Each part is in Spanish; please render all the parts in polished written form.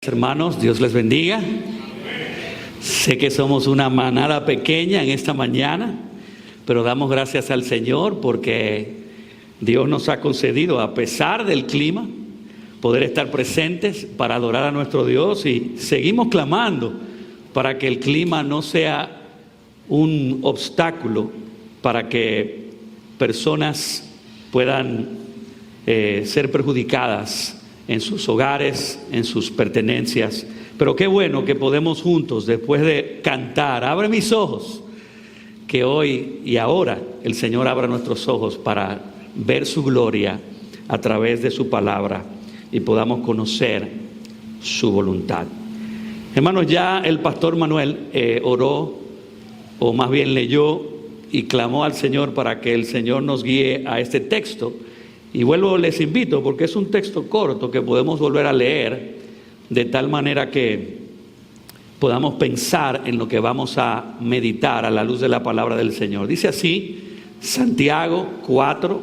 Hermanos, Dios les bendiga. Sé que somos una manada pequeña en esta mañana, pero damos gracias al Señor porque Dios nos ha concedido, a pesar del clima, poder estar presentes para adorar a nuestro Dios, y seguimos clamando para que el clima no sea un obstáculo para que personas puedan ser perjudicadas en sus hogares, en sus pertenencias. Pero qué bueno que podemos juntos, después de cantar, abre mis ojos, que hoy y ahora el Señor abra nuestros ojos para ver su gloria a través de su palabra y podamos conocer su voluntad. Hermanos, ya el pastor Manuel oró, o más bien leyó y clamó al Señor para que el Señor nos guíe a este texto. Y vuelvo, les invito, porque es un texto corto que podemos volver a leer, de tal manera que podamos pensar en lo que vamos a meditar a la luz de la palabra del Señor. Dice así, Santiago 4,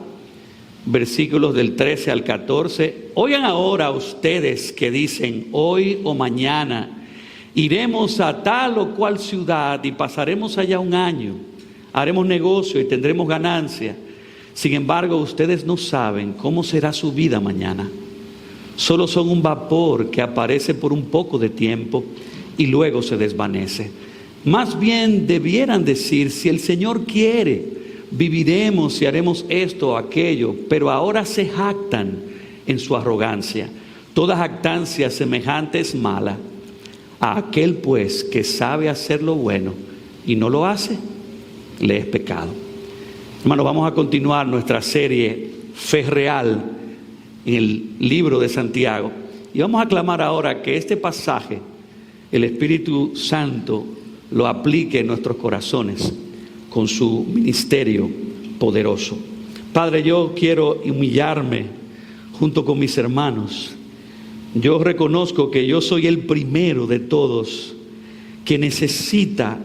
versículos del 13 al 14. Oigan ahora ustedes que dicen, hoy o mañana iremos a tal o cual ciudad y pasaremos allá un año, haremos negocio y tendremos ganancia. Sin embargo, ustedes no saben cómo será su vida mañana. Solo son un vapor que aparece por un poco de tiempo y luego se desvanece. Más bien debieran decir, si el Señor quiere, viviremos y haremos esto o aquello, pero ahora se jactan en su arrogancia. Toda jactancia semejante es mala. A aquel pues que sabe hacer lo bueno y no lo hace, le es pecado. Hermanos, vamos a continuar nuestra serie Fe Real en el libro de Santiago, y vamos a clamar ahora que este pasaje el Espíritu Santo lo aplique en nuestros corazones con su ministerio poderoso. Padre, yo quiero humillarme junto con mis hermanos. Yo reconozco que yo soy el primero de todos que necesita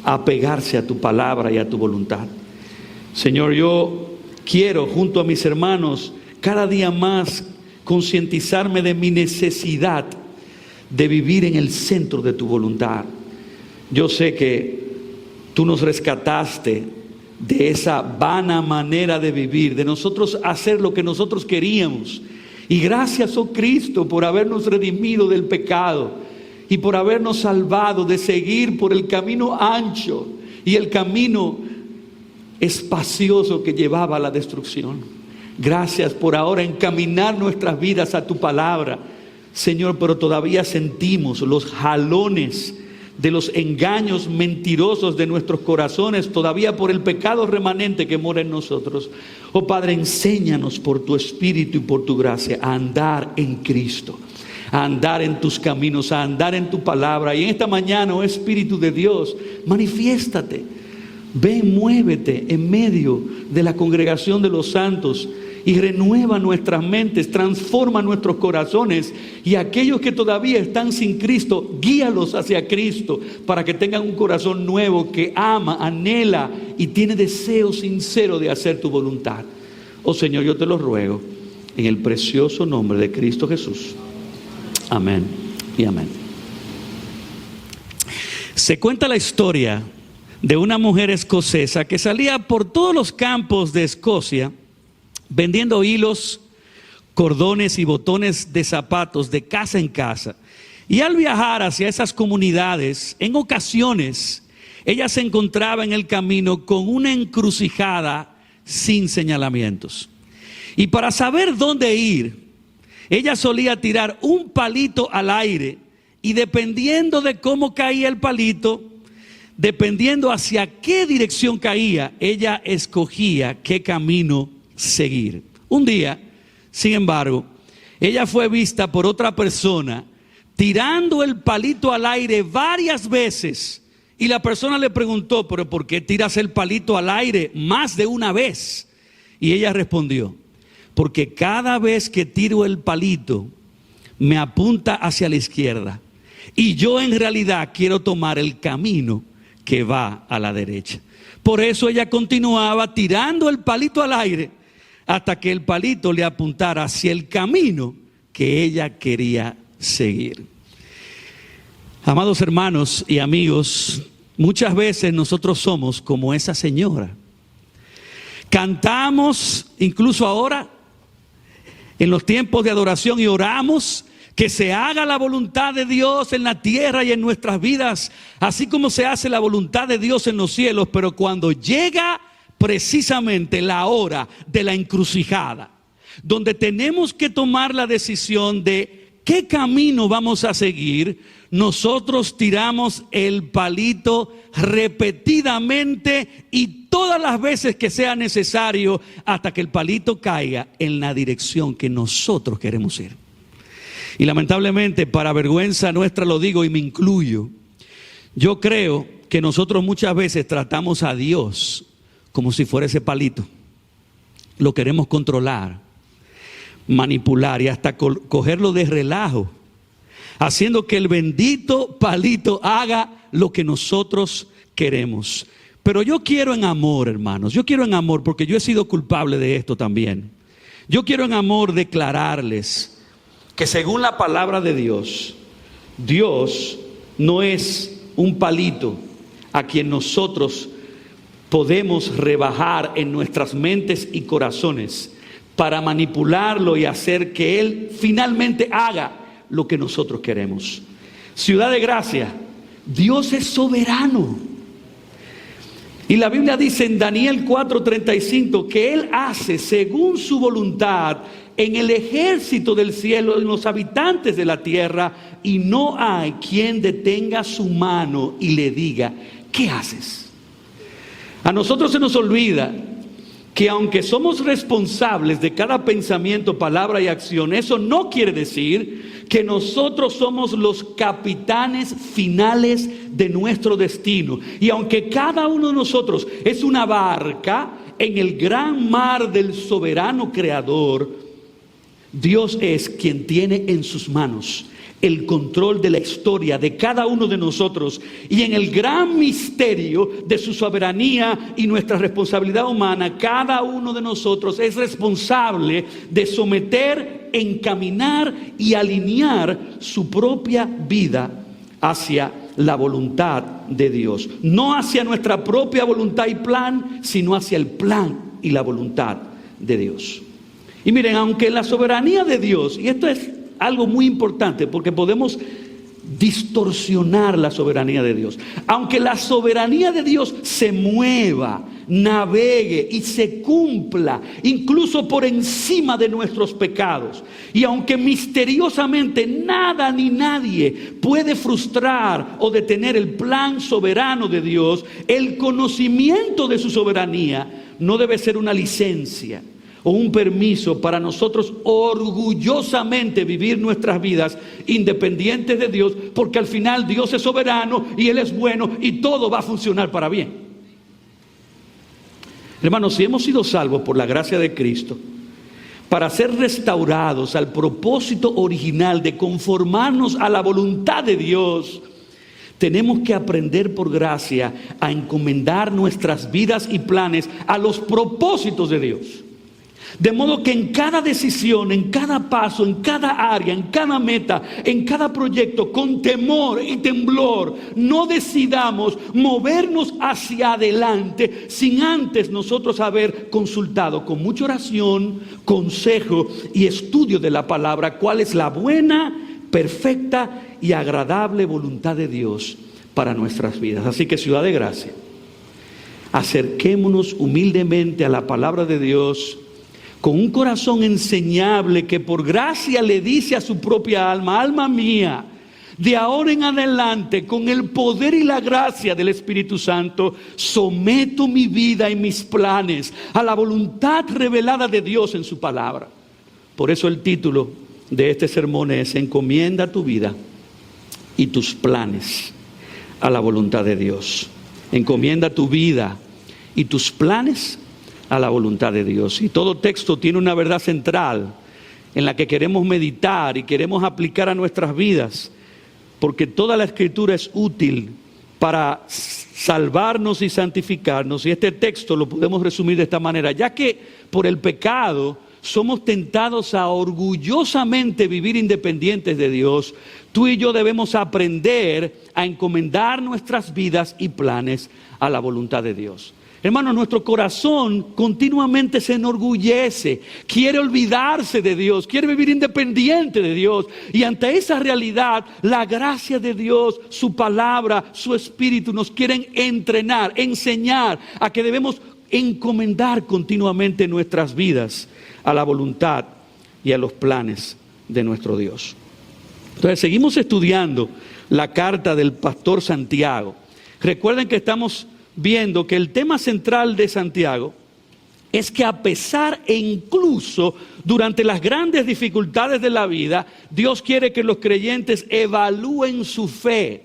apegarse a tu palabra y a tu voluntad. Señor, yo quiero junto a mis hermanos cada día más concientizarme de mi necesidad de vivir en el centro de tu voluntad. Yo sé que tú nos rescataste de esa vana manera de vivir, de nosotros hacer lo que nosotros queríamos. Y gracias, oh Cristo, por habernos redimido del pecado y por habernos salvado de seguir por el camino ancho y el camino espacioso que llevaba a la destrucción. Gracias por ahora encaminar nuestras vidas a tu palabra, Señor, pero todavía sentimos los jalones de los engaños mentirosos de nuestros corazones, todavía por el pecado remanente que mora en nosotros. Oh Padre, enséñanos por tu Espíritu y por tu gracia a andar en Cristo, a andar en tus caminos, a andar en tu palabra. Y en esta mañana, oh Espíritu de Dios, manifiéstate. Ven, muévete en medio de la congregación de los santos y renueva nuestras mentes, transforma nuestros corazones, y aquellos que todavía están sin Cristo, guíalos hacia Cristo para que tengan un corazón nuevo que ama, anhela y tiene deseo sincero de hacer tu voluntad. Oh Señor, yo te lo ruego en el precioso nombre de Cristo Jesús. Amén y amén. Se cuenta la historia de una mujer escocesa que salía por todos los campos de Escocia vendiendo hilos, cordones y botones de zapatos de casa en casa. Y al viajar hacia esas comunidades, en ocasiones, ella se encontraba en el camino con una encrucijada sin señalamientos. Y para saber dónde ir, ella solía tirar un palito al aire, y dependiendo de cómo caía el palito, dependiendo hacia qué dirección caía, ella escogía qué camino seguir. Un día, sin embargo, ella fue vista por otra persona tirando el palito al aire varias veces, y la persona le preguntó, ¿pero por qué tiras el palito al aire más de una vez? Y ella respondió, porque cada vez que tiro el palito me apunta hacia la izquierda, y yo en realidad quiero tomar el camino que va a la derecha. Por eso ella continuaba tirando el palito al aire hasta que el palito le apuntara hacia el camino que ella quería seguir. Amados hermanos y amigos, muchas veces nosotros somos como esa señora. Cantamos, incluso ahora, en los tiempos de adoración, y oramos que se haga la voluntad de Dios en la tierra y en nuestras vidas, así como se hace la voluntad de Dios en los cielos. Pero cuando llega precisamente la hora de la encrucijada, donde tenemos que tomar la decisión de qué camino vamos a seguir, nosotros tiramos el palito repetidamente y todas las veces que sea necesario, hasta que el palito caiga en la dirección que nosotros queremos ir. Y lamentablemente, para vergüenza nuestra lo digo y me incluyo, yo creo que nosotros muchas veces tratamos a Dios como si fuera ese palito. Lo queremos controlar, manipular y hasta cogerlo de relajo, haciendo que el bendito palito haga lo que nosotros queremos. Pero yo quiero en amor, hermanos, yo quiero en amor, porque yo he sido culpable de esto también. Yo quiero en amor declararles que según la palabra de Dios, Dios no es un palito a quien nosotros podemos rebajar en nuestras mentes y corazones para manipularlo y hacer que Él finalmente haga lo que nosotros queremos. Ciudad de Gracia, Dios es soberano. Y la Biblia dice en Daniel 4:35 que Él hace según su voluntad en el ejército del cielo, en los habitantes de la tierra, y no hay quien detenga su mano y le diga, ¿qué haces? A nosotros se nos olvida que aunque somos responsables de cada pensamiento, palabra y acción, eso no quiere decir que nosotros somos los capitanes finales de nuestro destino. Y aunque cada uno de nosotros es una barca en el gran mar del soberano creador, Dios es quien tiene en sus manos el control de la historia de cada uno de nosotros, y en el gran misterio de su soberanía y nuestra responsabilidad humana, cada uno de nosotros es responsable de someter, encaminar y alinear su propia vida hacia la voluntad de Dios. No hacia nuestra propia voluntad y plan, sino hacia el plan y la voluntad de Dios. Y miren, aunque la soberanía de Dios, y esto es algo muy importante porque podemos distorsionar la soberanía de Dios. Aunque la soberanía de Dios se mueva, navegue y se cumpla incluso por encima de nuestros pecados, y aunque misteriosamente nada ni nadie puede frustrar o detener el plan soberano de Dios, el conocimiento de su soberanía no debe ser una licencia o un permiso para nosotros orgullosamente vivir nuestras vidas independientes de Dios, porque al final Dios es soberano y Él es bueno y todo va a funcionar para bien. Hermanos, si hemos sido salvos por la gracia de Cristo, para ser restaurados al propósito original de conformarnos a la voluntad de Dios, tenemos que aprender por gracia a encomendar nuestras vidas y planes a los propósitos de Dios. De modo que en cada decisión, en cada paso, en cada área, en cada meta, en cada proyecto, con temor y temblor, no decidamos movernos hacia adelante sin antes nosotros haber consultado con mucha oración, consejo y estudio de la palabra cuál es la buena, perfecta y agradable voluntad de Dios para nuestras vidas. Así que, Ciudad de Gracia, acerquémonos humildemente a la palabra de Dios con un corazón enseñable que por gracia le dice a su propia alma: alma mía, de ahora en adelante, con el poder y la gracia del Espíritu Santo, someto mi vida y mis planes a la voluntad revelada de Dios en su palabra. Por eso el título de este sermón es: encomienda tu vida y tus planes a la voluntad de Dios. Encomienda tu vida y tus planes a la voluntad de Dios. Y todo texto tiene una verdad central en la que queremos meditar y queremos aplicar a nuestras vidas, porque toda la Escritura es útil para salvarnos y santificarnos. Y este texto lo podemos resumir de esta manera: ya que por el pecado somos tentados a orgullosamente vivir independientes de Dios, tú y yo debemos aprender a encomendar nuestras vidas y planes a la voluntad de Dios. Hermanos, nuestro corazón continuamente se enorgullece, quiere olvidarse de Dios, quiere vivir independiente de Dios. Y ante esa realidad, la gracia de Dios, su palabra, su espíritu nos quieren entrenar, enseñar a que debemos encomendar continuamente nuestras vidas a la voluntad y a los planes de nuestro Dios. Entonces, seguimos estudiando la carta del pastor Santiago. Recuerden que estamos viendo que el tema central de Santiago es que a pesar e incluso durante las grandes dificultades de la vida, Dios quiere que los creyentes evalúen su fe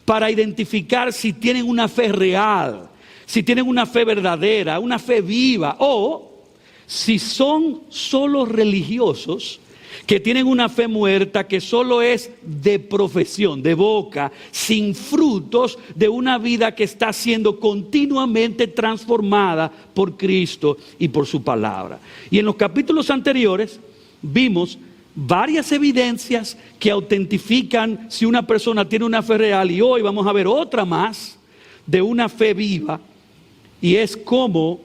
para identificar si tienen una fe real, si tienen una fe verdadera, una fe viva, o si son solo religiosos que tienen una fe muerta que solo es de profesión, de boca, sin frutos de una vida que está siendo continuamente transformada por Cristo y por su palabra. Y en los capítulos anteriores vimos varias evidencias que autentifican si una persona tiene una fe real, y hoy vamos a ver otra más de una fe viva, y es cómo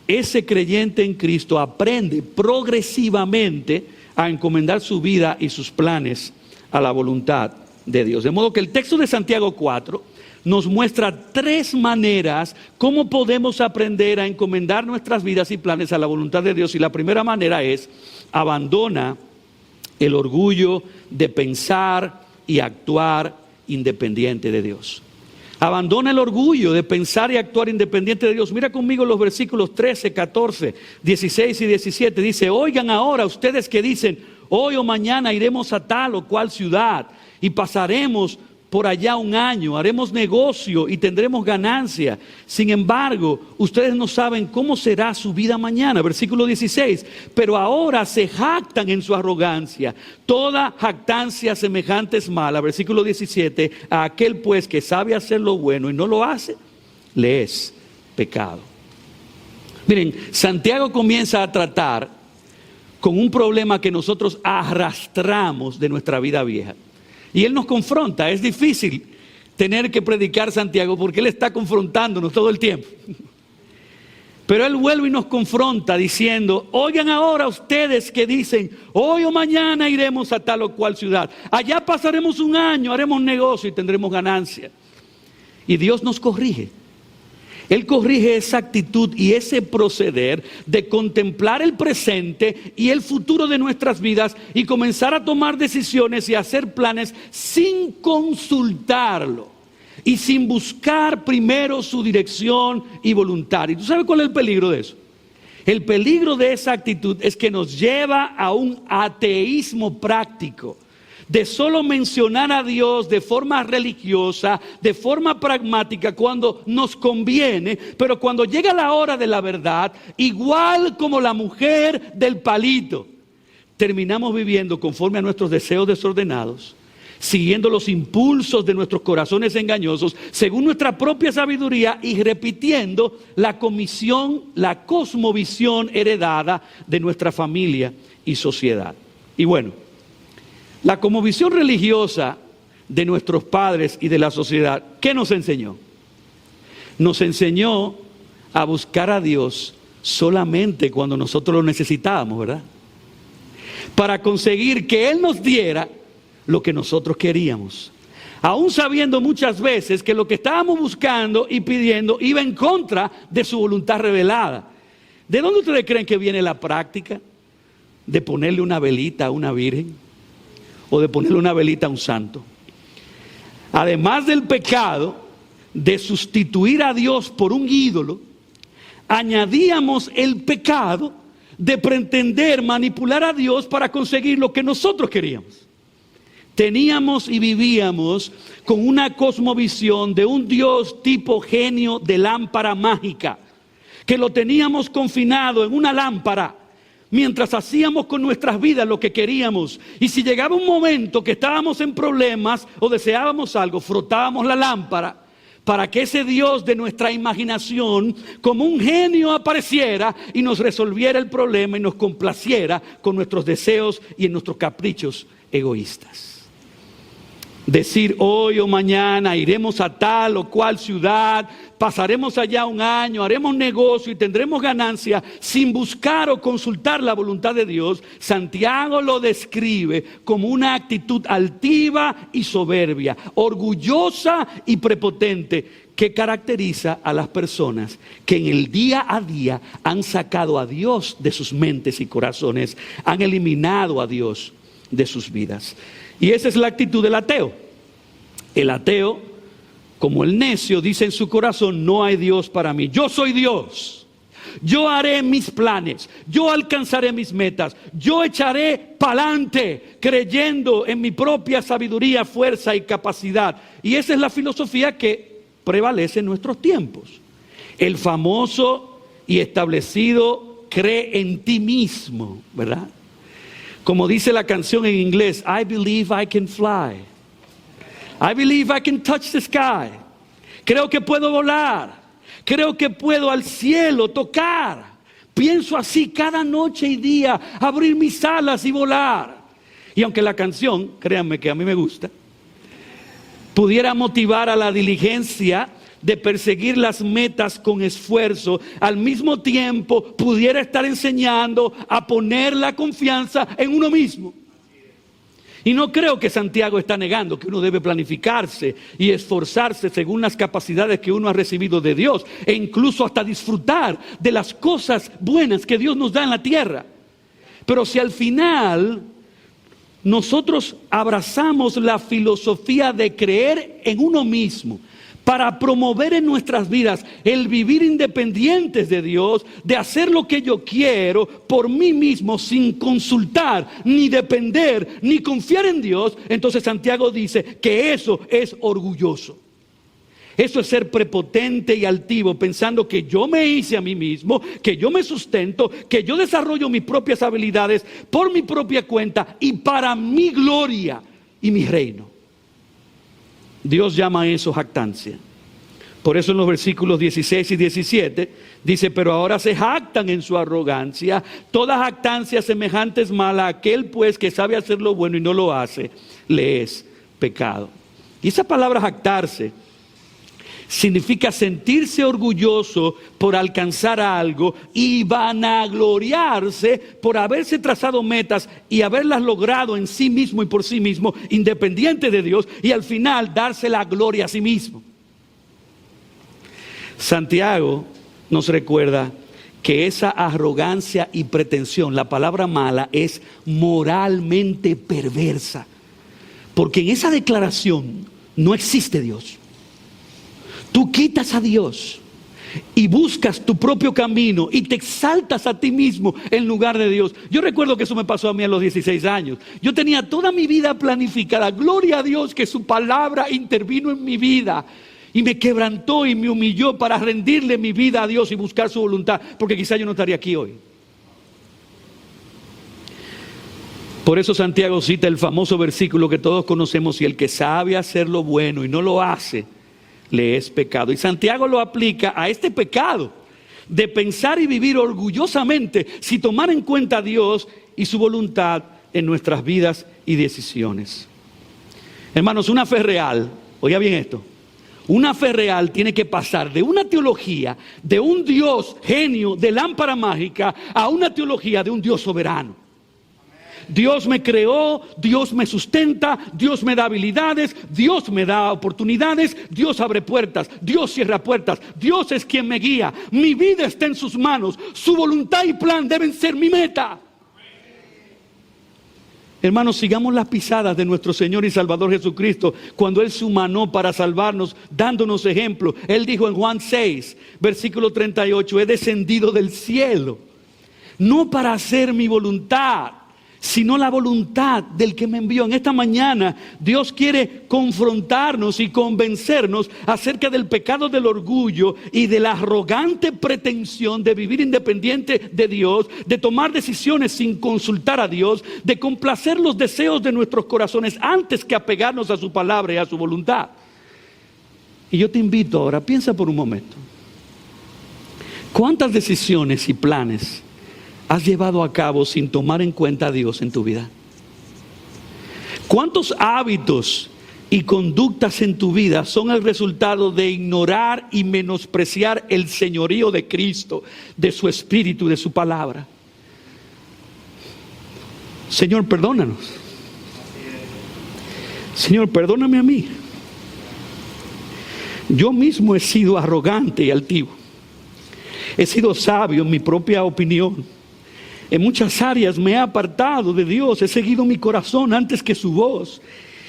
ese creyente en Cristo aprende progresivamente a encomendar su vida y sus planes a la voluntad de Dios. De modo que el texto de Santiago 4 nos muestra 3 maneras cómo podemos aprender a encomendar nuestras vidas y planes a la voluntad de Dios. Y la primera manera es: abandona el orgullo de pensar y actuar independiente de Dios. Abandona el orgullo de pensar y actuar independiente de Dios. Mira conmigo los versículos 13, 14, 16 y 17. Dice: oigan ahora ustedes que dicen, hoy o mañana iremos a tal o cual ciudad y pasaremos por allá un año, haremos negocio y tendremos ganancia. Sin embargo, ustedes no saben cómo será su vida mañana. Versículo 16. Pero ahora se jactan en su arrogancia. Toda jactancia semejante es mala. Versículo 17. A aquel pues que sabe hacer lo bueno y no lo hace, le es pecado. Miren, Santiago comienza a tratar con un problema que nosotros arrastramos de nuestra vida vieja. Y él nos confronta. Es difícil tener que predicar Santiago porque él está confrontándonos todo el tiempo. Pero él vuelve y nos confronta diciendo: oigan ahora ustedes que dicen, hoy o mañana iremos a tal o cual ciudad. Allá pasaremos un año, haremos negocio y tendremos ganancia. Y Dios nos corrige. Él corrige esa actitud y ese proceder de contemplar el presente y el futuro de nuestras vidas y comenzar a tomar decisiones y hacer planes sin consultarlo y sin buscar primero su dirección y voluntad. ¿Y tú sabes cuál es el peligro de eso? El peligro de esa actitud es que nos lleva a un ateísmo práctico, de solo mencionar a Dios de forma religiosa, de forma pragmática cuando nos conviene, pero cuando llega la hora de la verdad, igual como la mujer del palito, terminamos viviendo conforme a nuestros deseos desordenados, siguiendo los impulsos de nuestros corazones engañosos, según nuestra propia sabiduría, y repitiendo la cosmovisión heredada de nuestra familia y sociedad. Y bueno, la cosmovisión religiosa de nuestros padres y de la sociedad, ¿qué nos enseñó? Nos enseñó a buscar a Dios solamente cuando nosotros lo necesitábamos, ¿verdad? Para conseguir que Él nos diera lo que nosotros queríamos, aún sabiendo muchas veces que lo que estábamos buscando y pidiendo iba en contra de su voluntad revelada. ¿De dónde ustedes creen que viene la práctica de ponerle una velita a una virgen? O de ponerle una velita a un santo. Además del pecado de sustituir a Dios por un ídolo, añadíamos el pecado de pretender manipular a Dios para conseguir lo que nosotros queríamos. Teníamos y vivíamos con una cosmovisión de un Dios tipo genio de lámpara mágica, que lo teníamos confinado en una lámpara mientras hacíamos con nuestras vidas lo que queríamos. Y si llegaba un momento que estábamos en problemas o deseábamos algo, frotábamos la lámpara para que ese Dios de nuestra imaginación, como un genio, apareciera y nos resolviera el problema y nos complaciera con nuestros deseos y en nuestros caprichos egoístas. Decir hoy o mañana iremos a tal o cual ciudad, pasaremos allá un año, haremos negocio y tendremos ganancia sin buscar o consultar la voluntad de Dios. Santiago lo describe como una actitud altiva y soberbia, orgullosa y prepotente, que caracteriza a las personas que en el día a día han sacado a Dios de sus mentes y corazones, han eliminado a Dios de sus vidas. Y esa es la actitud del ateo. El ateo, como el necio, dice en su corazón: no hay Dios para mí. Yo soy Dios. Yo haré mis planes. Yo alcanzaré mis metas. Yo echaré pa'lante creyendo en mi propia sabiduría, fuerza y capacidad. Y esa es la filosofía que prevalece en nuestros tiempos. El famoso y establecido cree en ti mismo, ¿verdad? Como dice la canción en inglés, I believe I can fly. I believe I can touch the sky. Creo que puedo volar. Creo que puedo al cielo tocar. Pienso así cada noche y día, abrir mis alas y volar. Y aunque la canción, créanme que a mí me gusta, pudiera motivar a la diligencia de perseguir las metas con esfuerzo, al mismo tiempo pudiera estar enseñando a poner la confianza en uno mismo. Y no creo que Santiago está negando que uno debe planificarse y esforzarse según las capacidades que uno ha recibido de Dios, e incluso hasta disfrutar de las cosas buenas que Dios nos da en la tierra. Pero si al final nosotros abrazamos la filosofía de creer en uno mismo, para promover en nuestras vidas el vivir independientes de Dios, de hacer lo que yo quiero por mí mismo sin consultar, ni depender, ni confiar en Dios, entonces Santiago dice que eso es orgulloso. Eso es ser prepotente y altivo, pensando que yo me hice a mí mismo, que yo me sustento, que yo desarrollo mis propias habilidades por mi propia cuenta y para mi gloria y mi reino. Dios llama a eso jactancia. Por eso en los versículos 16 y 17 dice: pero ahora se jactan en su arrogancia. Toda jactancia semejante es mala. Aquel pues que sabe hacer lo bueno y no lo hace, le es pecado. Y esa palabra jactarse significa sentirse orgulloso por alcanzar algo y vanagloriarse por haberse trazado metas y haberlas logrado en sí mismo y por sí mismo, independiente de Dios, y al final darse la gloria a sí mismo. Santiago nos recuerda que esa arrogancia y pretensión, la palabra mala, es moralmente perversa, porque en esa declaración no existe Dios. Tú quitas a Dios y buscas tu propio camino y te exaltas a ti mismo en lugar de Dios. Yo recuerdo que eso me pasó a mí a los 16 años. Yo tenía toda mi vida planificada. Gloria a Dios que su palabra intervino en mi vida y me quebrantó y me humilló para rendirle mi vida a Dios y buscar su voluntad, porque quizá yo no estaría aquí hoy. Por eso Santiago cita el famoso versículo que todos conocemos: y el que sabe hacer lo bueno y no lo hace, le es pecado. Y Santiago lo aplica a este pecado de pensar y vivir orgullosamente sin tomar en cuenta a Dios y su voluntad en nuestras vidas y decisiones. Hermanos, una fe real, oiga bien esto, una fe real tiene que pasar de una teología de un Dios genio de lámpara mágica a una teología de un Dios soberano. Dios me creó, Dios me sustenta, Dios me da habilidades, Dios me da oportunidades, Dios abre puertas, Dios cierra puertas, Dios es quien me guía, mi vida está en sus manos, su voluntad y plan deben ser mi meta. Hermanos, sigamos las pisadas de nuestro Señor y Salvador Jesucristo cuando Él se humanó para salvarnos, dándonos ejemplo. Él dijo en Juan 6, versículo 38, he descendido del cielo, no para hacer mi voluntad, sino la voluntad del que me envió. En esta mañana Dios quiere confrontarnos y convencernos acerca del pecado del orgullo y de la arrogante pretensión de vivir independiente de Dios, de tomar decisiones sin consultar a Dios, de complacer los deseos de nuestros corazones antes que apegarnos a su palabra y a su voluntad. Y yo te invito ahora, piensa por un momento. ¿Cuántas decisiones y planes has llevado a cabo sin tomar en cuenta a Dios en tu vida? ¿Cuántos hábitos y conductas en tu vida son el resultado de ignorar y menospreciar el señorío de Cristo, de su Espíritu, de su palabra? Señor, perdónanos. Señor, perdóname a mí. Yo mismo he sido arrogante y altivo. He sido sabio en mi propia opinión. En muchas áreas me he apartado de Dios. He seguido mi corazón antes que su voz.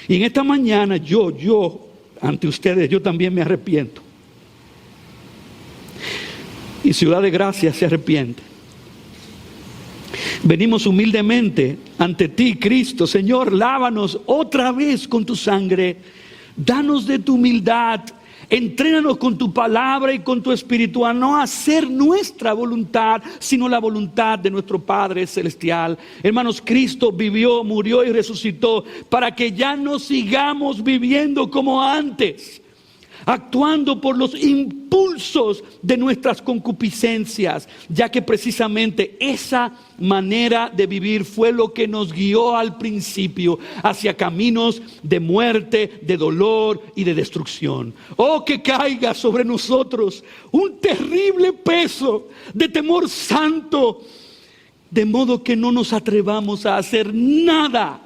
Y en esta mañana yo, ante ustedes, yo también me arrepiento. Y Ciudad de Gracia se arrepiente. Venimos humildemente ante ti, Cristo. Señor, lávanos otra vez con tu sangre. Danos de tu humildad. Entrénanos con tu palabra y con tu espíritu a no hacer nuestra voluntad, sino la voluntad de nuestro Padre Celestial. Hermanos, Cristo vivió, murió y resucitó para que ya no sigamos viviendo como antes, actuando por los impulsos de nuestras concupiscencias, ya que precisamente esa manera de vivir fue lo que nos guió al principio hacia caminos de muerte, de dolor y de destrucción. Oh, que caiga sobre nosotros un terrible peso de temor santo, de modo que no nos atrevamos a hacer nada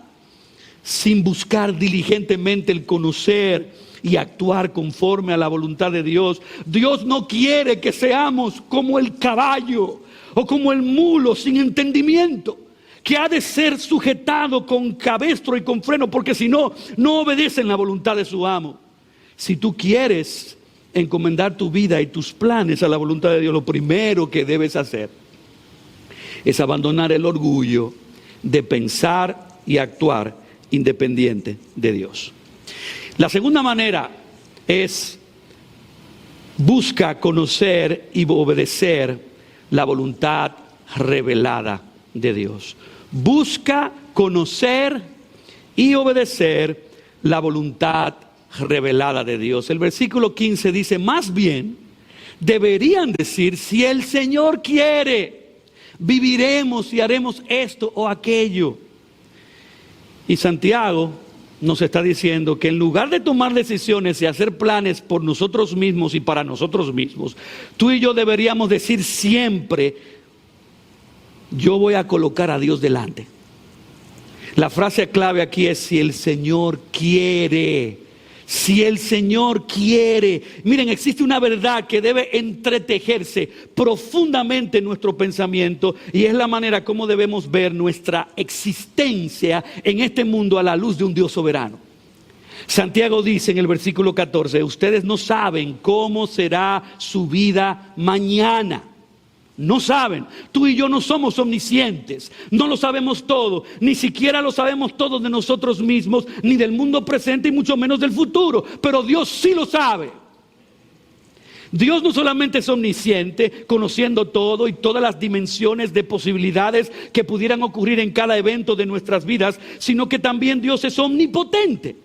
sin buscar diligentemente el conocer y actuar conforme a la voluntad de Dios. Dios no quiere que seamos como el caballo o como el mulo sin entendimiento, que ha de ser sujetado con cabestro y con freno, porque si no, no obedecen la voluntad de su amo. Si tú quieres encomendar tu vida y tus planes a la voluntad de Dios, lo primero que debes hacer es abandonar el orgullo de pensar y actuar independiente de Dios. La segunda manera es: busca conocer y obedecer la voluntad revelada de Dios. Busca conocer y obedecer la voluntad revelada de Dios. El versículo 15 dice: más bien deberían decir, si el Señor quiere, viviremos y haremos esto o aquello. Y Santiago nos está diciendo que en lugar de tomar decisiones y hacer planes por nosotros mismos y para nosotros mismos, tú y yo deberíamos decir siempre: yo voy a colocar a Dios delante. La frase clave aquí es: si el Señor quiere. Si el Señor quiere. Miren, existe una verdad que debe entretejerse profundamente en nuestro pensamiento, y es la manera como debemos ver nuestra existencia en este mundo a la luz de un Dios soberano. Santiago dice en el versículo 14: ustedes no saben cómo será su vida mañana. No saben. Tú y yo no somos omniscientes, no lo sabemos todo, ni siquiera lo sabemos todo de nosotros mismos, ni del mundo presente y mucho menos del futuro, pero Dios sí lo sabe. Dios no solamente es omnisciente, conociendo todo y todas las dimensiones de posibilidades que pudieran ocurrir en cada evento de nuestras vidas, sino que también Dios es omnipotente.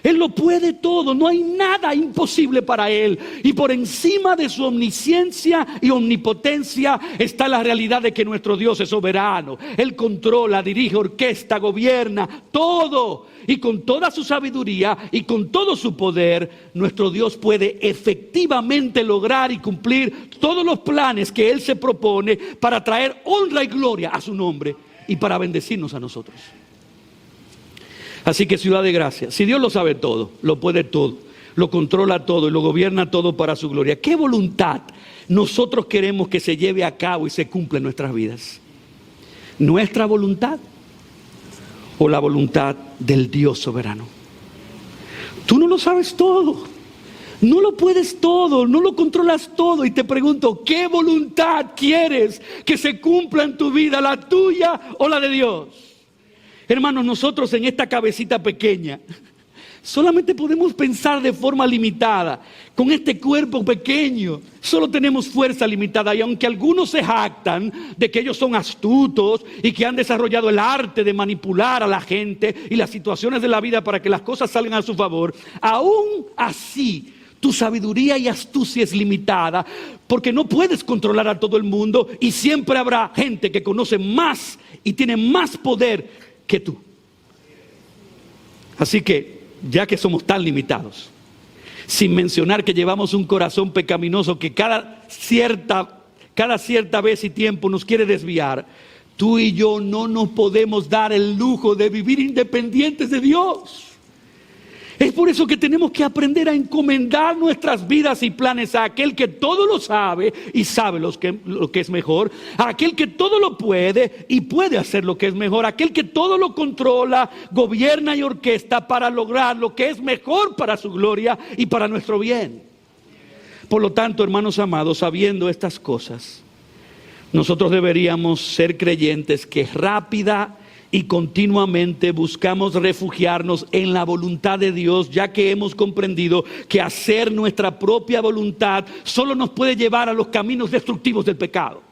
Él lo puede todo, no hay nada imposible para Él. Y por encima de su omnisciencia y omnipotencia está la realidad de que nuestro Dios es soberano. Él controla, dirige, orquesta, gobierna, todo. Y con toda su sabiduría y con todo su poder, nuestro Dios puede efectivamente lograr y cumplir todos los planes que Él se propone para traer honra y gloria a su nombre y para bendecirnos a nosotros. Así que, Ciudad de Gracia, si Dios lo sabe todo, lo puede todo, lo controla todo y lo gobierna todo para su gloria, ¿qué voluntad nosotros queremos que se lleve a cabo y se cumpla en nuestras vidas? ¿Nuestra voluntad o la voluntad del Dios soberano? Tú no lo sabes todo, no lo puedes todo, no lo controlas todo, y te pregunto, ¿qué voluntad quieres que se cumpla en tu vida, la tuya o la de Dios? Hermanos, nosotros en esta cabecita pequeña solamente podemos pensar de forma limitada. Con este cuerpo pequeño solo tenemos fuerza limitada, y aunque algunos se jactan de que ellos son astutos y que han desarrollado el arte de manipular a la gente y las situaciones de la vida para que las cosas salgan a su favor, aún así Tu sabiduría y astucia es limitada porque no puedes controlar a todo el mundo y siempre habrá gente que conoce más y tiene más poder que tú. Así que, ya que somos tan limitados, sin mencionar que llevamos un corazón pecaminoso que cada cierta vez y tiempo nos quiere desviar, tú y yo no nos podemos dar el lujo de vivir independientes de Dios. Es por eso que tenemos que aprender a encomendar nuestras vidas y planes a aquel que todo lo sabe y sabe lo que es mejor, a aquel que todo lo puede y puede hacer lo que es mejor, a aquel que todo lo controla, gobierna y orquesta para lograr lo que es mejor para su gloria y para nuestro bien. Por lo tanto, hermanos amados, sabiendo estas cosas, nosotros deberíamos ser creyentes que rápida y continuamente buscamos refugiarnos en la voluntad de Dios, ya que hemos comprendido que hacer nuestra propia voluntad solo nos puede llevar a los caminos destructivos del pecado.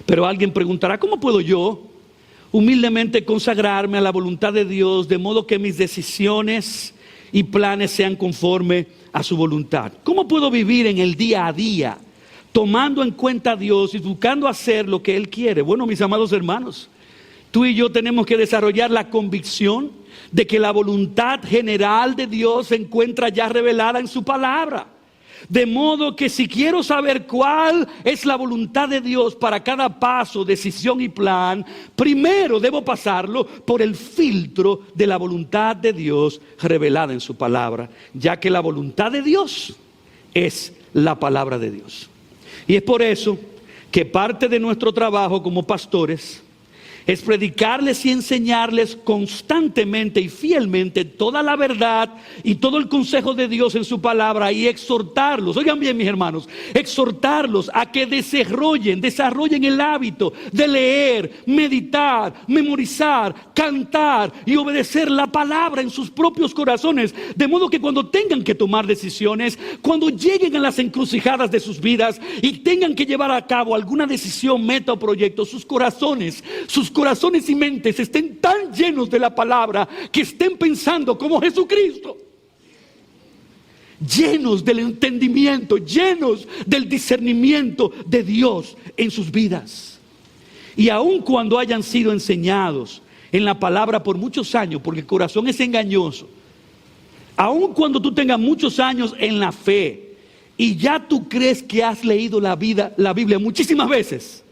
Pero alguien preguntará, ¿cómo puedo yo humildemente consagrarme a la voluntad de Dios de modo que mis decisiones y planes sean conforme a su voluntad? ¿Cómo puedo vivir en el día a día tomando en cuenta a Dios y buscando hacer lo que Él quiere? Bueno, mis amados hermanos, tú y yo tenemos que desarrollar la convicción de que la voluntad general de Dios se encuentra ya revelada en su palabra. De modo que si quiero saber cuál es la voluntad de Dios para cada paso, decisión y plan, primero debo pasarlo por el filtro de la voluntad de Dios revelada en su palabra, ya que la voluntad de Dios es la palabra de Dios. Y es por eso que parte de nuestro trabajo como pastores es predicarles y enseñarles constantemente y fielmente toda la verdad y todo el consejo de Dios en su palabra y exhortarlos, oigan bien mis hermanos, exhortarlos a que desarrollen el hábito de leer, meditar, memorizar, cantar y obedecer la palabra en sus propios corazones, de modo que cuando tengan que tomar decisiones, cuando lleguen a las encrucijadas de sus vidas y tengan que llevar a cabo alguna decisión, meta o proyecto, sus corazones y mentes estén tan llenos de la palabra que estén pensando como Jesucristo, llenos del entendimiento, llenos del discernimiento de Dios en sus vidas. Y aun cuando hayan sido enseñados en la palabra por muchos años, porque el corazón es engañoso, aun cuando tú tengas muchos años en la fe y ya tú crees que has leído la Biblia muchísimas veces,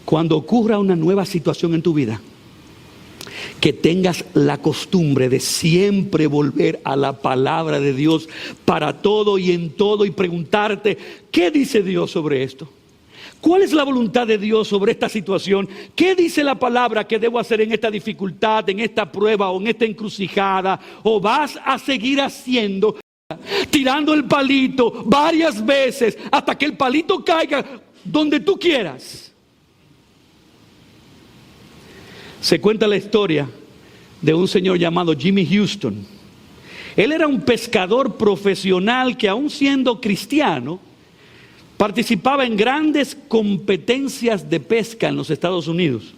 cuando ocurra una nueva situación en tu vida, que tengas la costumbre de siempre volver a la palabra de Dios para todo y en todo y preguntarte, ¿qué dice Dios sobre esto? ¿Cuál es la voluntad de Dios sobre esta situación? ¿Qué dice la palabra que debo hacer en esta dificultad, en esta prueba o en esta encrucijada? ¿O vas a seguir haciendo, tirando el palito varias veces hasta que el palito caiga donde tú quieras? Se cuenta la historia de un señor llamado Jimmy Houston. Él era un pescador profesional que, aun siendo cristiano, participaba en grandes competencias de pesca en los Estados Unidos.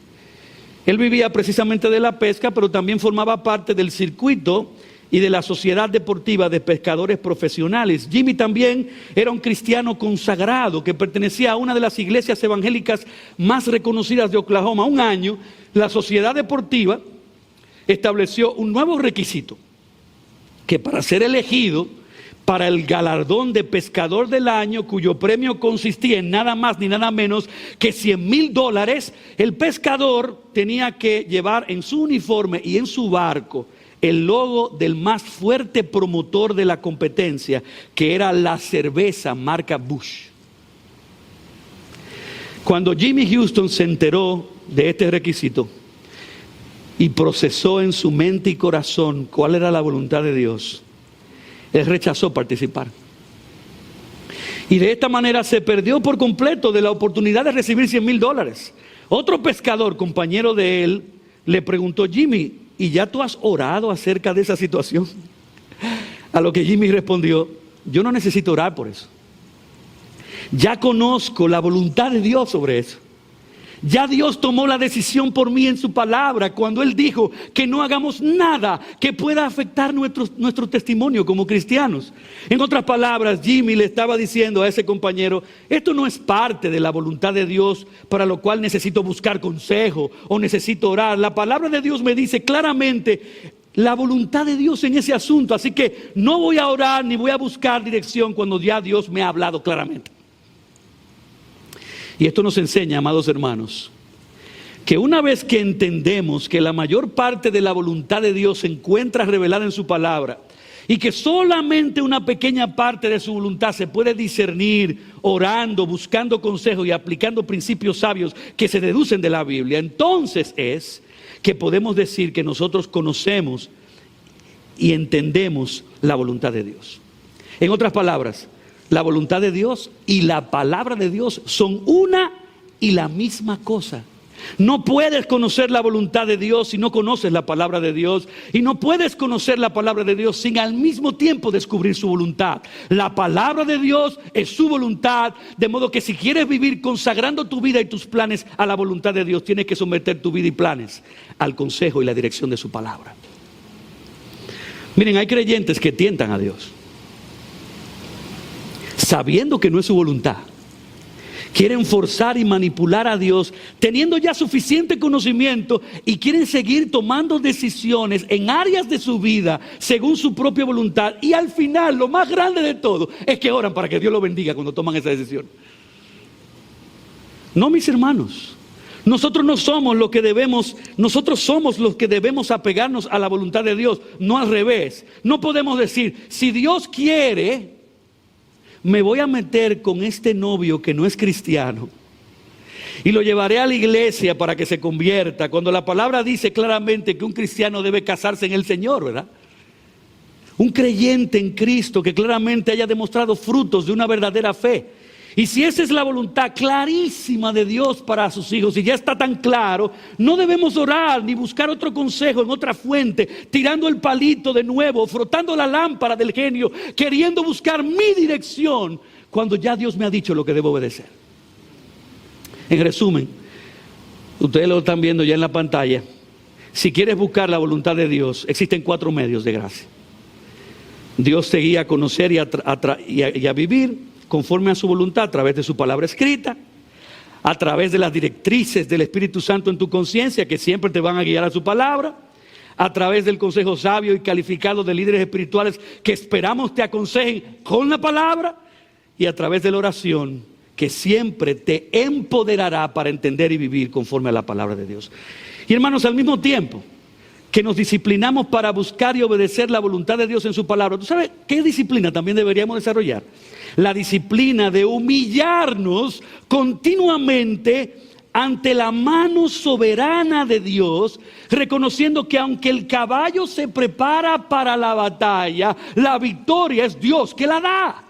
Él vivía precisamente de la pesca, pero también formaba parte del circuito y de la sociedad deportiva de pescadores profesionales. Jimmy también era un cristiano consagrado que pertenecía a una de las iglesias evangélicas más reconocidas de Oklahoma. Un año, la sociedad deportiva estableció un nuevo requisito, que para ser elegido para el galardón de pescador del año, cuyo premio consistía en nada más ni nada menos que $100,000, el pescador tenía que llevar en su uniforme y en su barco el logo del más fuerte promotor de la competencia, que era la cerveza marca Busch. Cuando Jimmy Houston se enteró de este requisito y procesó en su mente y corazón cuál era la voluntad de Dios, él rechazó participar. Y de esta manera se perdió por completo de la oportunidad de recibir $100,000. Otro pescador, compañero de él, le preguntó: Jimmy, ¿y ya tú has orado acerca de esa situación? A lo que Jimmy respondió: yo no necesito orar por eso. Ya conozco la voluntad de Dios sobre eso. Ya Dios tomó la decisión por mí en su palabra cuando Él dijo que no hagamos nada que pueda afectar nuestro testimonio como cristianos. En otras palabras, Jimmy le estaba diciendo a ese compañero, esto no es parte de la voluntad de Dios para lo cual necesito buscar consejo o necesito orar. La palabra de Dios me dice claramente la voluntad de Dios en ese asunto, así que no voy a orar ni voy a buscar dirección cuando ya Dios me ha hablado claramente. Y esto nos enseña, amados hermanos, que una vez que entendemos que la mayor parte de la voluntad de Dios se encuentra revelada en su palabra y que solamente una pequeña parte de su voluntad se puede discernir orando, buscando consejos y aplicando principios sabios que se deducen de la Biblia, entonces es que podemos decir que nosotros conocemos y entendemos la voluntad de Dios. En otras palabras, la voluntad de Dios y la palabra de Dios son una y la misma cosa. No puedes conocer la voluntad de Dios si no conoces la palabra de Dios. Y no puedes conocer la palabra de Dios sin al mismo tiempo descubrir su voluntad. La palabra de Dios es su voluntad. De modo que si quieres vivir consagrando tu vida y tus planes a la voluntad de Dios, tienes que someter tu vida y planes al consejo y la dirección de su palabra. Miren, hay creyentes que tientan a Dios sabiendo que no es su voluntad. Quieren forzar y manipular a Dios teniendo ya suficiente conocimiento y quieren seguir tomando decisiones en áreas de su vida según su propia voluntad. Y al final, lo más grande de todo es que oran para que Dios lo bendiga cuando toman esa decisión. No, mis hermanos, nosotros no somos lo que debemos, nosotros somos los que debemos apegarnos a la voluntad de Dios, no al revés. No podemos decir, si Dios quiere, me voy a meter con este novio que no es cristiano y lo llevaré a la iglesia para que se convierta, cuando la palabra dice claramente que un cristiano debe casarse en el Señor, ¿verdad? Un creyente en Cristo que claramente haya demostrado frutos de una verdadera fe. Y si esa es la voluntad clarísima de Dios para sus hijos, y ya está tan claro, no debemos orar ni buscar otro consejo en otra fuente, tirando el palito de nuevo, frotando la lámpara del genio, queriendo buscar mi dirección, cuando ya Dios me ha dicho lo que debo obedecer. En resumen, ustedes lo están viendo ya en la pantalla. Si quieres buscar la voluntad de Dios, existen 4 medios de gracia. Dios te guía a conocer y a vivir conforme a su voluntad a través de su palabra escrita, a través de las directrices del Espíritu Santo en tu conciencia que siempre te van a guiar a su palabra, a través del consejo sabio y calificado de líderes espirituales que esperamos te aconsejen con la palabra, y a través de la oración que siempre te empoderará para entender y vivir conforme a la palabra de Dios. Y hermanos, al mismo tiempo que nos disciplinamos para buscar y obedecer la voluntad de Dios en su palabra, ¿tú sabes qué disciplina también deberíamos desarrollar? La disciplina de humillarnos continuamente ante la mano soberana de Dios, reconociendo que aunque el caballo se prepara para la batalla, la victoria es Dios que la da.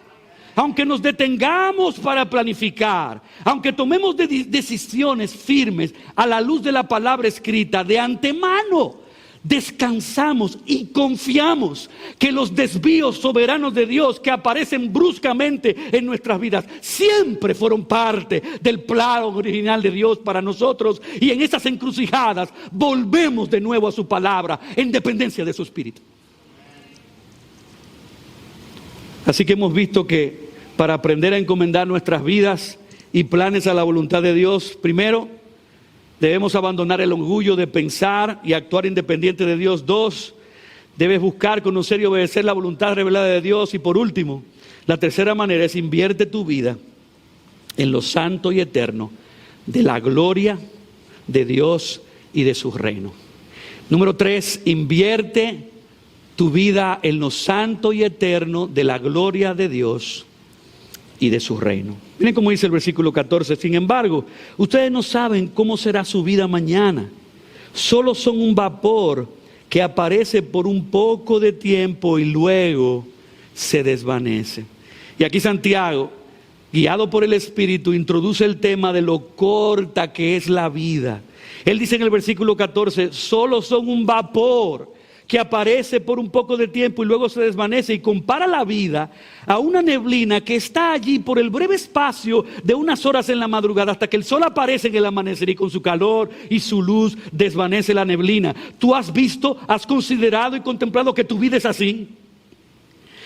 Aunque nos detengamos para planificar, aunque tomemos decisiones firmes a la luz de la palabra escrita de antemano, descansamos y confiamos que los desvíos soberanos de Dios que aparecen bruscamente en nuestras vidas siempre fueron parte del plan original de Dios para nosotros, y en esas encrucijadas volvemos de nuevo a su palabra en dependencia de su Espíritu. Así que hemos visto que para aprender a encomendar nuestras vidas y planes a la voluntad de Dios, primero, debemos abandonar el orgullo de pensar y actuar independiente de Dios. 2, debes buscar, conocer y obedecer la voluntad revelada de Dios. Y por último, la tercera manera es invierte tu vida en lo santo y eterno de la gloria de Dios y de su reino. Número 3, invierte tu vida en lo santo y eterno de la gloria de Dios y de su reino. Miren cómo dice el versículo 14. Sin embargo, ustedes no saben cómo será su vida mañana. Solo son un vapor que aparece por un poco de tiempo y luego se desvanece. Y aquí Santiago, guiado por el Espíritu, introduce el tema de lo corta que es la vida. Él dice en el versículo 14, solo son un vapor que aparece por un poco de tiempo y luego se desvanece, y compara la vida a una neblina que está allí por el breve espacio de unas horas en la madrugada hasta que el sol aparece en el amanecer y con su calor y su luz desvanece la neblina. ¿Tú has visto, has considerado y contemplado que tu vida es así?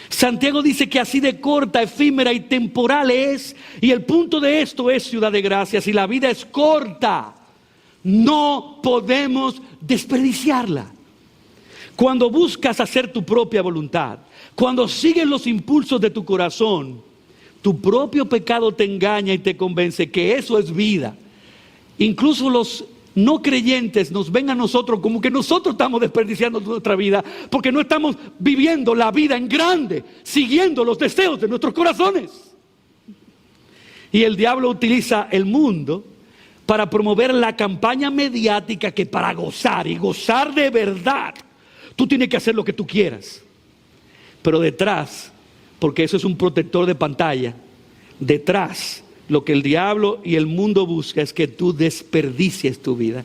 Santiago dice que así de corta, efímera y temporal es, y el punto de esto es, Ciudad de Gracia, si la vida es corta, no podemos desperdiciarla. Cuando buscas hacer tu propia voluntad, cuando sigues los impulsos de tu corazón, tu propio pecado te engaña y te convence que eso es vida. Incluso los no creyentes nos ven a nosotros como que nosotros estamos desperdiciando nuestra vida, porque no estamos viviendo la vida en grande, siguiendo los deseos de nuestros corazones. Y el diablo utiliza el mundo para promover la campaña mediática que para gozar y gozar de verdad, tú tienes que hacer lo que tú quieras. Pero detrás, porque eso es un protector de pantalla, detrás lo que el diablo y el mundo busca es que tú desperdicies tu vida,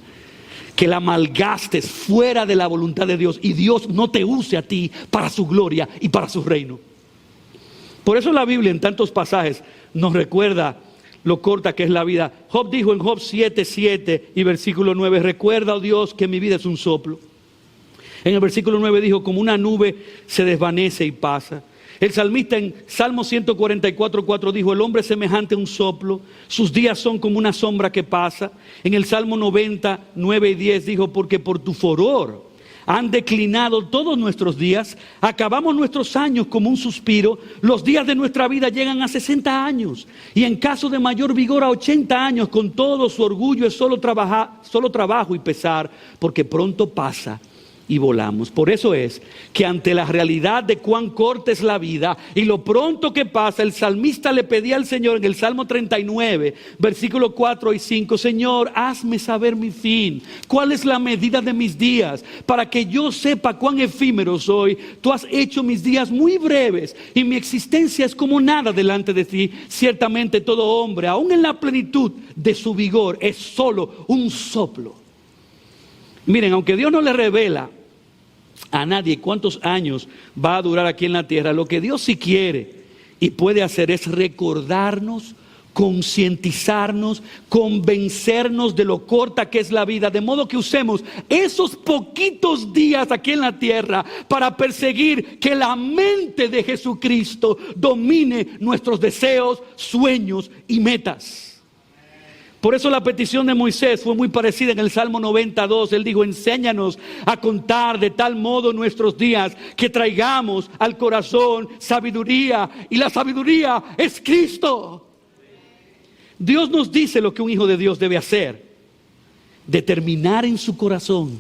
que la malgastes fuera de la voluntad de Dios y Dios no te use a ti para su gloria y para su reino. Por eso la Biblia en tantos pasajes nos recuerda lo corta que es la vida. Job dijo en Job 7:7 y versículo 9, recuerda, oh Dios, que mi vida es un soplo. En el versículo 9 dijo, como una nube se desvanece y pasa. El salmista en Salmo 144:4 dijo, el hombre es semejante a un soplo, sus días son como una sombra que pasa. En el Salmo 90:9-10 dijo, porque por tu furor han declinado todos nuestros días, acabamos nuestros años como un suspiro, los días de nuestra vida llegan a 60 años, y en caso de mayor vigor a 80 años, con todo su orgullo es solo trabajo y pesar, porque pronto pasa y volamos. Por eso es que ante la realidad de cuán corta es la vida y lo pronto que pasa, el salmista le pedía al Señor en el Salmo 39, versículos 4 y 5, Señor, hazme saber mi fin, cuál es la medida de mis días, para que yo sepa cuán efímero soy. Tú has hecho mis días muy breves y mi existencia es como nada delante de ti. Ciertamente todo hombre, aún en la plenitud de su vigor, es solo un soplo. Miren, aunque Dios no le revela a nadie cuántos años va a durar aquí en la tierra, lo que Dios sí quiere y puede hacer es recordarnos, concientizarnos, convencernos de lo corta que es la vida, de modo que usemos esos poquitos días aquí en la tierra para perseguir que la mente de Jesucristo domine nuestros deseos, sueños y metas. Por eso la petición de Moisés fue muy parecida en el Salmo 92. Él dijo, enséñanos a contar de tal modo nuestros días que traigamos al corazón sabiduría, y la sabiduría es Cristo. Dios nos dice lo que un hijo de Dios debe hacer: determinar en su corazón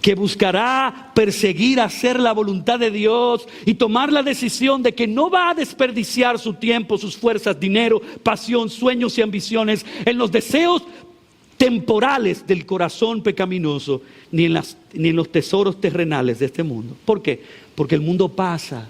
que buscará perseguir hacer la voluntad de Dios y tomar la decisión de que no va a desperdiciar su tiempo, sus fuerzas, dinero, pasión, sueños y ambiciones en los deseos temporales del corazón pecaminoso, ni en los tesoros terrenales de este mundo. ¿Por qué? Porque el mundo pasa.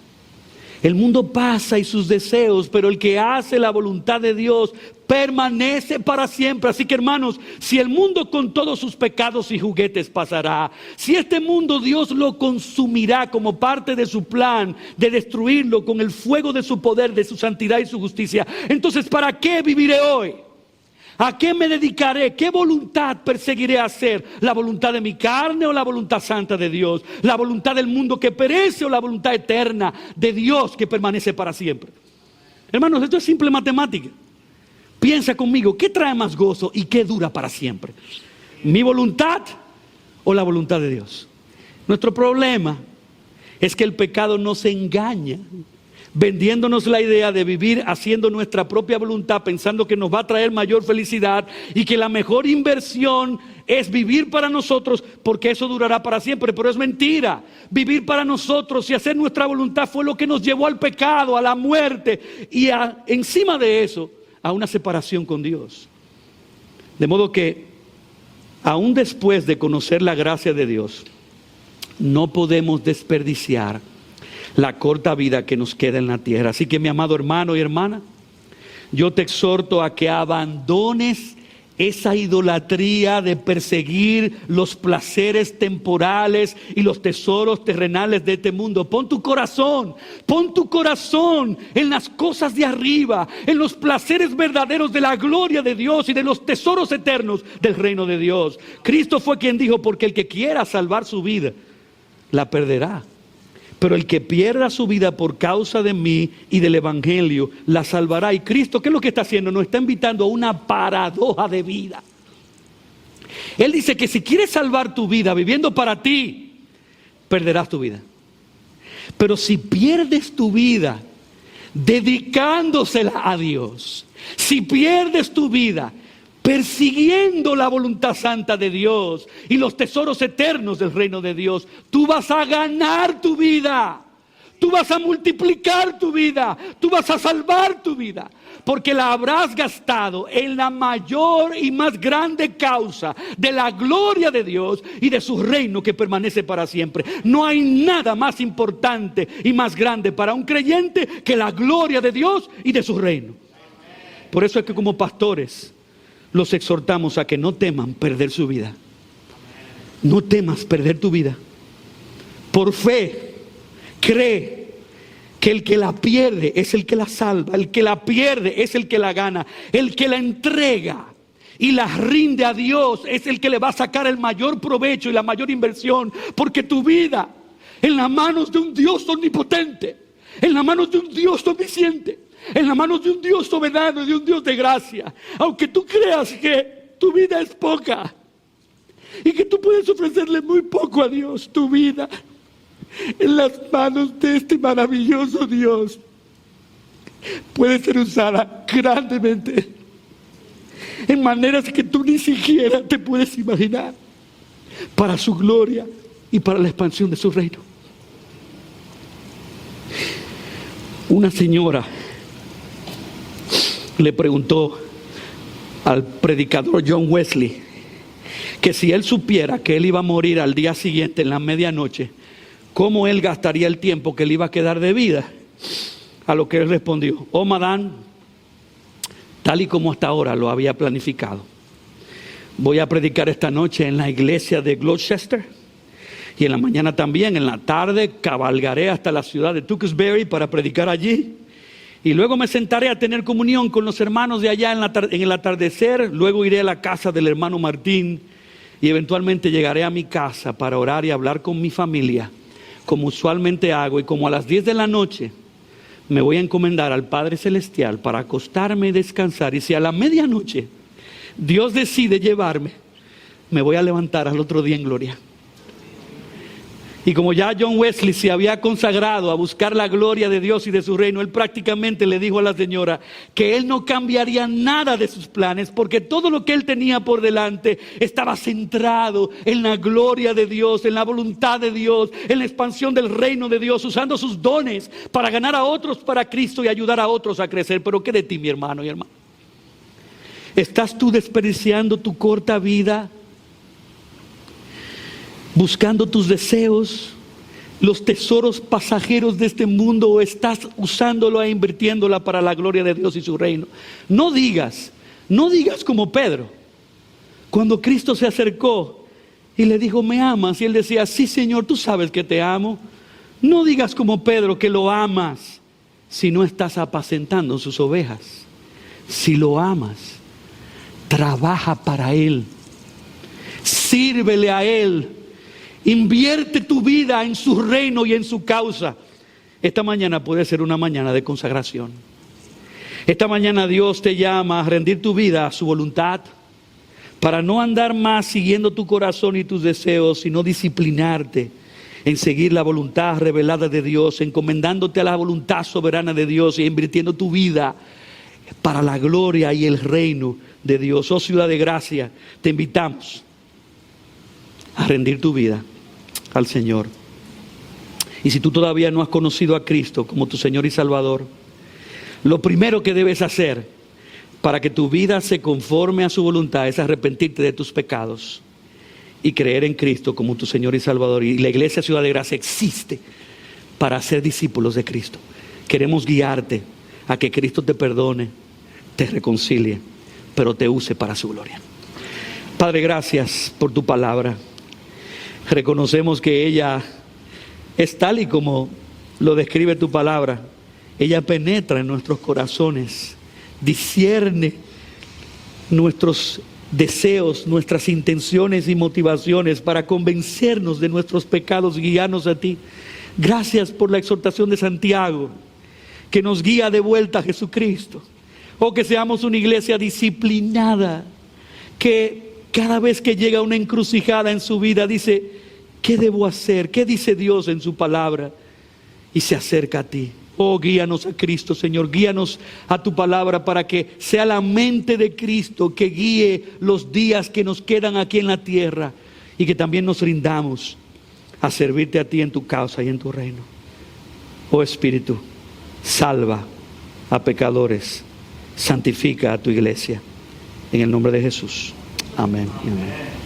El mundo pasa y sus deseos, pero el que hace la voluntad de Dios permanece para siempre. Así que, hermanos, si el mundo con todos sus pecados y juguetes pasará, si este mundo Dios lo consumirá como parte de su plan de destruirlo con el fuego de su poder, de su santidad y su justicia, entonces ¿para qué viviré hoy? ¿A qué me dedicaré? ¿Qué voluntad perseguiré hacer? ¿La voluntad de mi carne o la voluntad santa de Dios? ¿La voluntad del mundo que perece o la voluntad eterna de Dios que permanece para siempre? Hermanos, esto es simple matemática. Piensa conmigo, ¿qué trae más gozo y qué dura para siempre? ¿Mi voluntad o la voluntad de Dios? Nuestro problema es que el pecado nos engaña, vendiéndonos la idea de vivir haciendo nuestra propia voluntad, pensando que nos va a traer mayor felicidad y que la mejor inversión es vivir para nosotros, porque eso durará para siempre. Pero es mentira. Vivir para nosotros y hacer nuestra voluntad fue lo que nos llevó al pecado, a la muerte y encima de eso a una separación con Dios. De modo que aún después de conocer la gracia de Dios, no podemos desperdiciar la corta vida que nos queda en la tierra. Así que, mi amado hermano y hermana, yo te exhorto a que abandones esa idolatría de perseguir los placeres temporales y los tesoros terrenales de este mundo. Pon tu corazón en las cosas de arriba, en los placeres verdaderos de la gloria de Dios y de los tesoros eternos del reino de Dios. Cristo fue quien dijo, porque el que quiera salvar su vida, la perderá. Pero el que pierda su vida por causa de mí y del evangelio, la salvará. Y Cristo, ¿qué es lo que está haciendo? Nos está invitando a una paradoja de vida. Él dice que si quieres salvar tu vida viviendo para ti, perderás tu vida. Pero si pierdes tu vida dedicándosela a Dios, si pierdes tu vida persiguiendo la voluntad santa de Dios y los tesoros eternos del reino de Dios, tú vas a ganar tu vida, tú vas a multiplicar tu vida, tú vas a salvar tu vida, porque la habrás gastado en la mayor y más grande causa de la gloria de Dios y de su reino que permanece para siempre. No hay nada más importante y más grande para un creyente que la gloria de Dios y de su reino. Por eso es que como pastores los exhortamos a que no teman perder su vida. No temas perder tu vida. Por fe, cree que el que la pierde es el que la salva. El que la pierde es el que la gana. El que la entrega y la rinde a Dios es el que le va a sacar el mayor provecho y la mayor inversión. Porque tu vida en las manos de un Dios omnipotente, en las manos de un Dios omnisciente, en las manos de un Dios soberano y de un Dios de gracia. Aunque tú creas que tu vida es poca y que tú puedes ofrecerle muy poco a Dios, tu vida en las manos de este maravilloso Dios puede ser usada grandemente en maneras que tú ni siquiera te puedes imaginar, para su gloria y para la expansión de su reino. Una señora le preguntó al predicador John Wesley que si él supiera que él iba a morir al día siguiente en la medianoche, ¿cómo él gastaría el tiempo que le iba a quedar de vida? A lo que él respondió: oh, madame, tal y como hasta ahora lo había planificado, voy a predicar esta noche en la iglesia de Gloucester, y en la mañana también, en la tarde cabalgaré hasta la ciudad de Tewkesbury para predicar allí. Y luego me sentaré a tener comunión con los hermanos de allá en el atardecer. Luego iré a la casa del hermano Martín y eventualmente llegaré a mi casa para orar y hablar con mi familia, como usualmente hago. Y como a las 10 de la noche me voy a encomendar al Padre Celestial para acostarme y descansar. Y si a la medianoche Dios decide llevarme, me voy a levantar al otro día en gloria. Y como ya John Wesley se había consagrado a buscar la gloria de Dios y de su reino, él prácticamente le dijo a la señora que él no cambiaría nada de sus planes, porque todo lo que él tenía por delante estaba centrado en la gloria de Dios, en la voluntad de Dios, en la expansión del reino de Dios, usando sus dones para ganar a otros para Cristo y ayudar a otros a crecer. Pero ¿qué de ti, mi hermano y hermana? ¿Estás tú desperdiciando tu corta vida buscando tus deseos, los tesoros pasajeros de este mundo, o estás usándola e invirtiéndola para la gloria de Dios y su reino? No digas como Pedro, cuando Cristo se acercó y le dijo: ¿me amas? Y él decía: sí, Señor, tú sabes que te amo. No digas como Pedro que lo amas si no estás apacentando sus ovejas. Si lo amas, trabaja para Él, sírvele a Él. Invierte tu vida en su reino y en su causa. Esta mañana puede ser una mañana de consagración. Esta mañana Dios te llama a rendir tu vida a su voluntad, para no andar más siguiendo tu corazón y tus deseos, sino disciplinarte en seguir la voluntad revelada de Dios, encomendándote a la voluntad soberana de Dios y invirtiendo tu vida para la gloria y el reino de Dios. Oh ciudad de gracia, te invitamos a rendir tu vida al Señor. Y si tú todavía no has conocido a Cristo como tu Señor y Salvador, lo primero que debes hacer para que tu vida se conforme a su voluntad es arrepentirte de tus pecados y creer en Cristo como tu Señor y Salvador. Y la iglesia Ciudad de Gracia existe para ser discípulos de Cristo. Queremos guiarte a que Cristo te perdone, te reconcilie, pero te use para su gloria. Padre, gracias por tu palabra. Reconocemos que ella es tal y como lo describe tu palabra. Ella penetra en nuestros corazones, discierne nuestros deseos, nuestras intenciones y motivaciones para convencernos de nuestros pecados y guiarnos a ti. Gracias por la exhortación de Santiago, que nos guía de vuelta a Jesucristo. O que seamos una iglesia disciplinada, que cada vez que llega una encrucijada en su vida dice: ¿qué debo hacer? ¿Qué dice Dios en su palabra? Y se acerca a ti. Oh, guíanos a Cristo, Señor, guíanos a tu palabra para que sea la mente de Cristo que guíe los días que nos quedan aquí en la tierra, y que también nos rindamos a servirte a ti en tu causa y en tu reino. Oh Espíritu, salva a pecadores, santifica a tu iglesia, en el nombre de Jesús. Amén y amén.